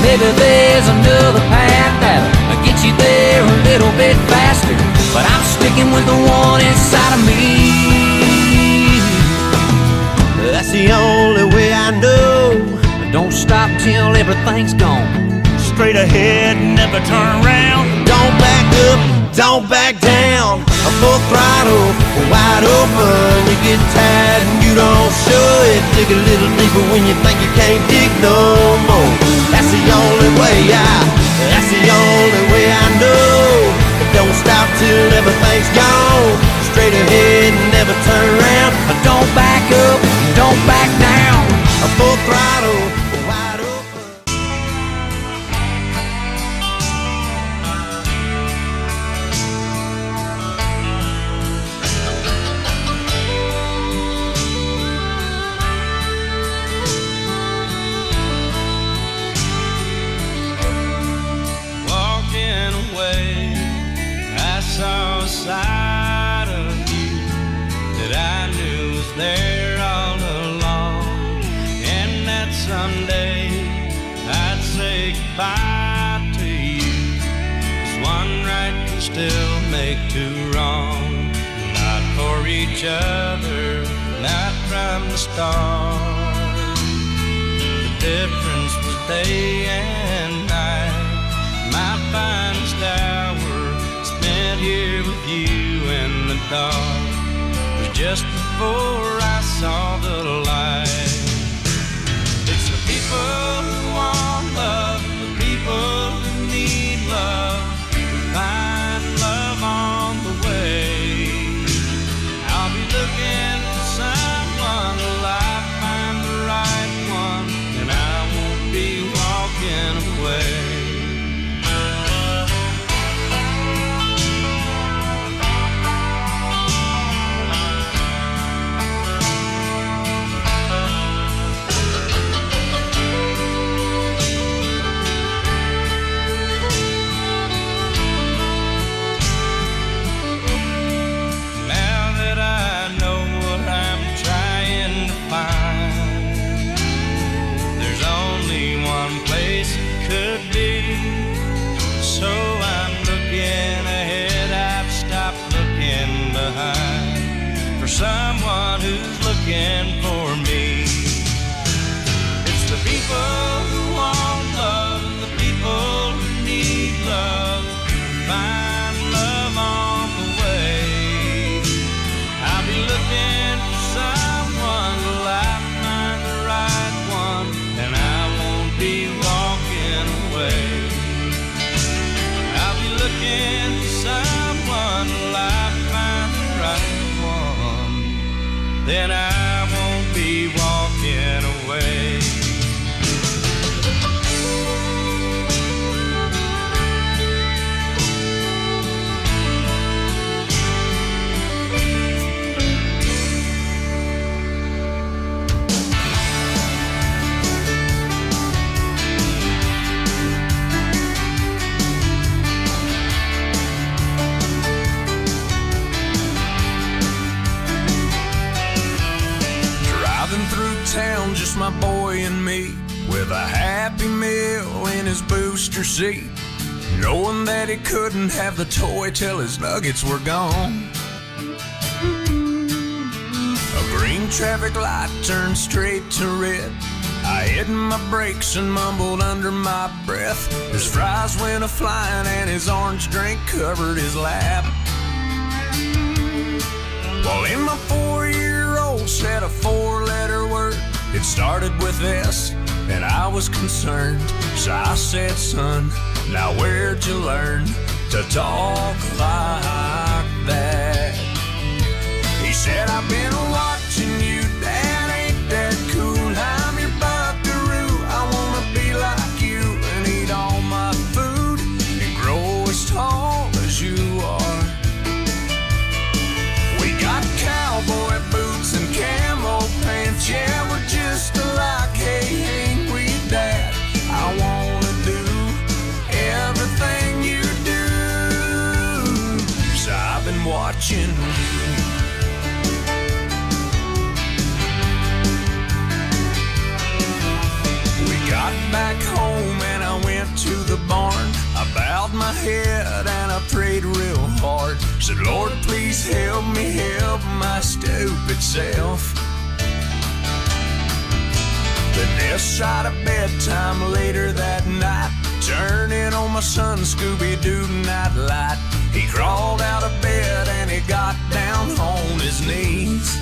Maybe there's another path that'll get you there a little bit faster, but I'm sticking with the one inside of me. That's the only way I know. Don't stop till everything's gone. Straight ahead, never turn around. Don't back up, don't back down. A full throttle, wide open. You get tired and you don't show it. Dig a little deeper when you think you can't dig no more. That's the only way that's the only way I know. Don't stop till everything's gone. Straight ahead and never turn around. Don't back up, don't back down. A full throttle, wide open. Walking away, I saw a side of you that I knew was there all along, and that someday I'd say goodbye to you. 'Cause one right can still make two wrong, not for each other, not from the start. The difference was day and night. My finest hour spent here with you in the dark was just before I saw the light. It's the people who want love, the people who need love, who find love on the way. I'll be looking for someone till I find the right one, and I won't be walking away. Someone who's looking for me. It's the people who want love and the people who need love, find love on the way. I'll be looking for someone till I find the right one, and I won't be walking away. I'll be looking for someone till I find the right one, then I won't be walking away. Town, just my boy and me, with a Happy Meal in his booster seat, knowing that he couldn't have the toy till his nuggets were gone. A green traffic light turned straight to red. I hit my brakes and mumbled under my breath. His fries went a-flying and his orange drink covered his lap. While in my 4-year-old said a 4-letter word. It started with S, and I was concerned. So I said, son, now where'd you learn to talk like that? He said, I've been watching you, Dad, ain't that cool? I'm your buckaroo, I wanna be like you and eat all my food and grow as tall as you are. We got cowboy boots and camo pants, yeah, we're just alike, hey, ain't we, Dad? I wanna do everything you do. So I've been watching you. We got back home and I Said, Lord, please help me help my stupid self. The death shot at bedtime later that night, turning on my son Scooby-Doo night light. He crawled out of bed and he got down on his knees.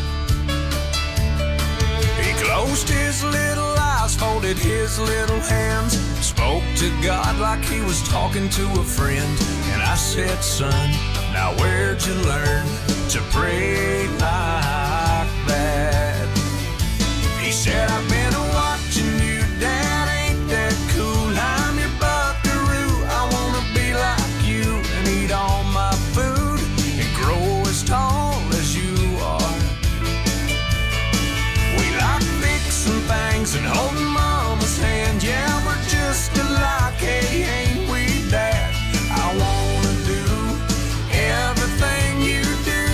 He closed his little eyes, folded his little hands, spoke to God like he was talking to a friend. And I said, son, now where'd you learn to pray like that? He said, I've been watching you, Dad, ain't that cool? I'm your buckaroo, I wanna be like you and eat all my food and grow as tall as you are. We like fixing things and holding Mama's hand, yeah, we're just alike, hey, ain't we, Dad? I wanna do everything you do,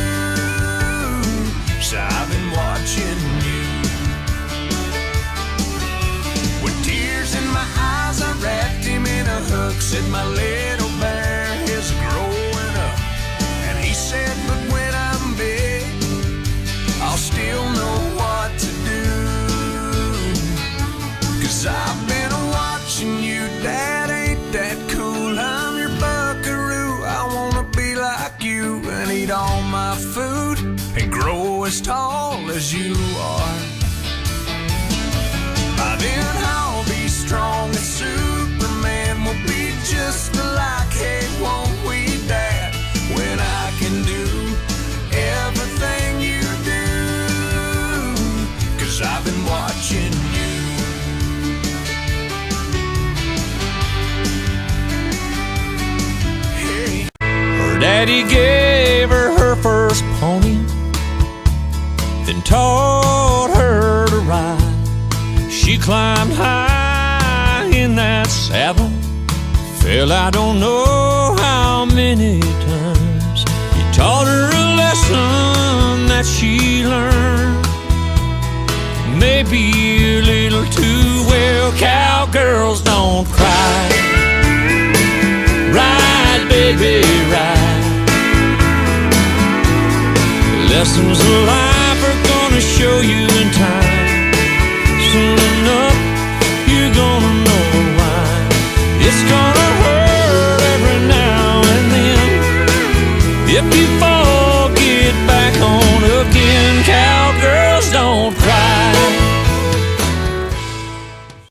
so I've been watching you. With tears in my eyes, I wrapped him in a hook, said my little bear is growing up. And he said, but when I'm big, I'll still know what to do. 'Cause I've been watching you, Dad, ain't that cool? I'm your buckaroo, I wanna be like you and eat all my food and grow as tall as you are. By then I'll be strong as Superman, we'll be just alike, hey, won't we, Dad? When I can do everything you do, 'cause I've been watching you. Hey. Her daddy gave her first pony, then taught her to ride. She climbed high in that saddle, fell I don't know how many times. He taught her a lesson that she learned, maybe a little too well. Cowgirls don't cry. Ride, baby, ride. Lessons of life are gonna show you in time.